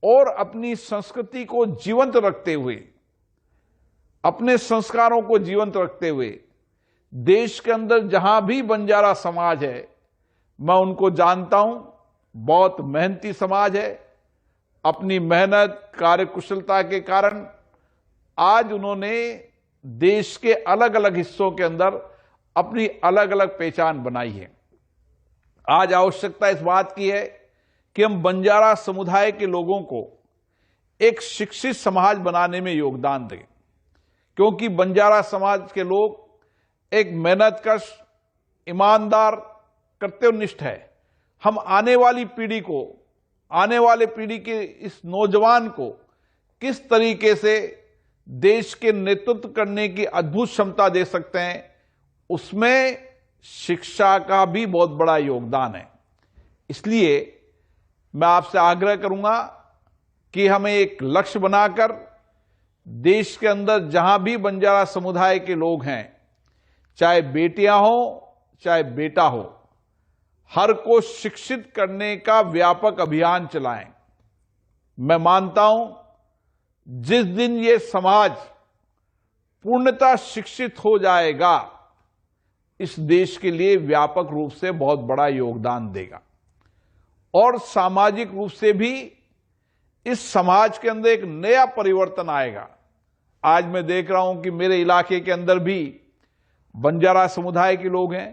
और अपनी संस्कृति को जीवंत रखते हुए, अपने संस्कारों को जीवंत रखते हुए देश के अंदर जहां भी बंजारा समाज है, मैं उनको जानता हूं, बहुत मेहनती समाज है। अपनी मेहनत, कार्यकुशलता के कारण आज उन्होंने देश के अलग अलग हिस्सों के अंदर अपनी अलग अलग पहचान बनाई है। आज आवश्यकता इस बात की है कि हम बंजारा समुदाय के लोगों को एक शिक्षित समाज बनाने में योगदान दें, क्योंकि बंजारा समाज के लोग एक मेहनतकश, ईमानदार, कर्तव्यनिष्ठ है। हम आने वाली पीढ़ी को, आने वाले पीढ़ी के इस नौजवान को किस तरीके से देश के नेतृत्व करने की अद्भुत क्षमता दे सकते हैं, उसमें शिक्षा का भी बहुत बड़ा योगदान है। इसलिए मैं आपसे आग्रह करूंगा कि हमें एक लक्ष्य बनाकर देश के अंदर जहां भी बंजारा समुदाय के लोग हैं, चाहे बेटियां हो चाहे बेटा हो, हर को शिक्षित करने का व्यापक अभियान चलाएं। मैं मानता हूं जिस दिन ये समाज पूर्णतः शिक्षित हो जाएगा, इस देश के लिए व्यापक रूप से बहुत बड़ा योगदान देगा और सामाजिक रूप से भी इस समाज के अंदर एक नया परिवर्तन आएगा। आज मैं देख रहा हूं कि मेरे इलाके के अंदर भी बंजारा समुदाय के लोग हैं,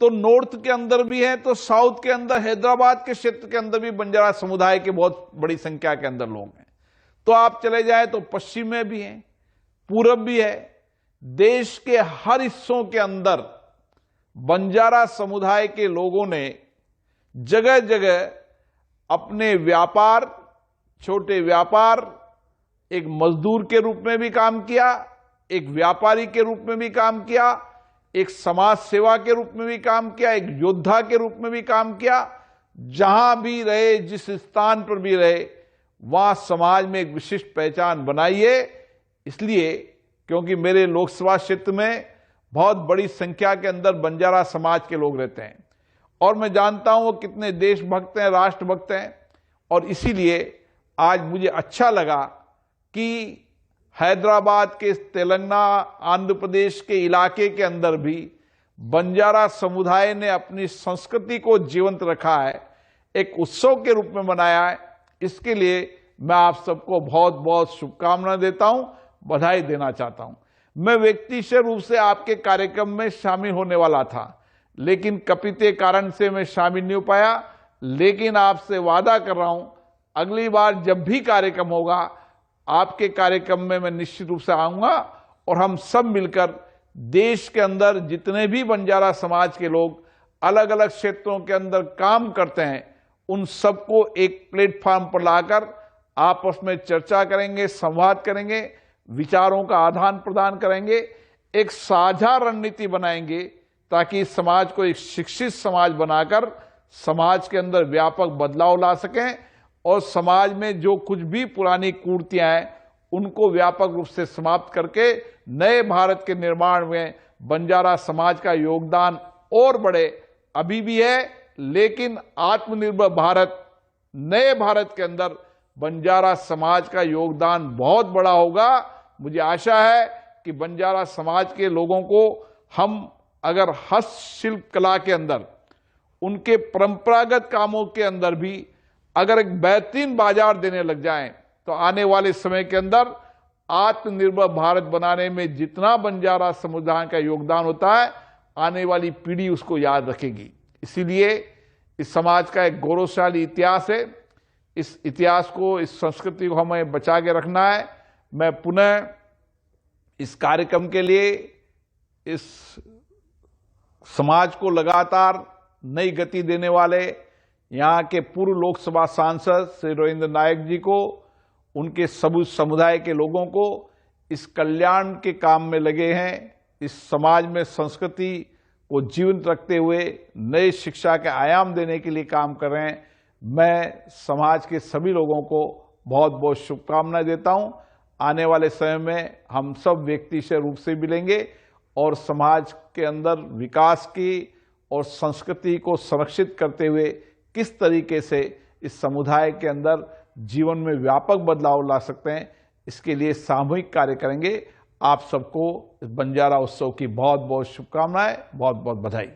तो नॉर्थ के अंदर भी हैं, तो साउथ के अंदर, हैदराबाद के क्षेत्र के अंदर भी बंजारा समुदाय के बहुत बड़ी संख्या के अंदर लोग हैं। तो आप चले जाए तो पश्चिम में भी हैं, पूरब भी है। देश के हर हिस्सों के अंदर बंजारा समुदाय के लोगों ने जगह जगह अपने व्यापार, छोटे व्यापार, एक मजदूर के रूप में भी काम किया, एक व्यापारी के रूप में भी काम किया, एक समाज सेवा के रूप में भी काम किया, एक योद्धा के रूप में भी काम किया। जहां भी रहे, जिस स्थान पर भी रहे, वहां समाज में एक विशिष्ट पहचान बनाइए। इसलिए क्योंकि मेरे लोकसभा क्षेत्र में बहुत बड़ी संख्या के अंदर बंजारा समाज के लोग रहते हैं और मैं जानता हूं वो कितने देशभक्त हैं, राष्ट्रभक्त हैं, और इसीलिए आज मुझे अच्छा लगा कि हैदराबाद के, तेलंगाना, आंध्र प्रदेश के इलाके के अंदर भी बंजारा समुदाय ने अपनी संस्कृति को जीवंत रखा है, एक उत्सव के रूप में मनाया है। इसके लिए मैं आप सबको बहुत बहुत शुभकामनाएं देता हूं, बधाई देना चाहता हूं। मैं व्यक्तिगत रूप से आपके कार्यक्रम में शामिल होने वाला था, लेकिन कपिते कारण से मैं शामिल नहीं हो पाया। लेकिन आपसे वादा कर रहा हूं, अगली बार जब भी कार्यक्रम होगा, आपके कार्यक्रम में मैं निश्चित रूप से आऊंगा और हम सब मिलकर देश के अंदर जितने भी बंजारा समाज के लोग अलग अलग क्षेत्रों के अंदर काम करते हैं, उन सबको एक प्लेटफॉर्म पर लाकर आपस में चर्चा करेंगे, संवाद करेंगे, विचारों का आदान प्रदान करेंगे, एक साझा रणनीति बनाएंगे ताकि समाज को एक शिक्षित समाज बनाकर समाज के अंदर व्यापक बदलाव ला सकें और समाज में जो कुछ भी पुरानी कुरीतियां हैं उनको व्यापक रूप से समाप्त करके नए भारत के निर्माण में बंजारा समाज का योगदान और बढ़े। अभी भी है, लेकिन आत्मनिर्भर भारत, नए भारत के अंदर बंजारा समाज का योगदान बहुत बड़ा होगा। मुझे आशा है कि बंजारा समाज के लोगों को हम अगर हस्तशिल्प कला के अंदर, उनके परंपरागत कामों के अंदर भी अगर एक बेहतरीन बाजार देने लग जाएं, तो आने वाले समय के अंदर आत्मनिर्भर भारत बनाने में जितना बंजारा समुदाय का योगदान होता है, आने वाली पीढ़ी उसको याद रखेगी। इसीलिए इस समाज का एक गौरवशाली इतिहास है। इस इतिहास को, इस संस्कृति को हमें बचा के रखना है। मैं पुनः इस कार्यक्रम के लिए इस समाज को लगातार नई गति देने वाले यहाँ के पूर्व लोकसभा सांसद श्री रविंद्र नायक जी को, उनके सब समुदाय के लोगों को इस कल्याण के काम में लगे हैं, इस समाज में संस्कृति को जीवंत रखते हुए नए शिक्षा के आयाम देने के लिए काम कर रहे हैं। मैं समाज के सभी लोगों को बहुत बहुत शुभकामनाएं देता हूं। आने वाले समय में हम सब व्यक्तिगत रूप से मिलेंगे और समाज के अंदर विकास की और संस्कृति को संरक्षित करते हुए किस तरीके से इस समुदाय के अंदर जीवन में व्यापक बदलाव ला सकते हैं। इसके लिए सामूहिक कार्य करेंगे। आप सबको इस बंजारा उत्सव की बहुत बहुत शुभकामनाएं, बहुत बहुत बधाई।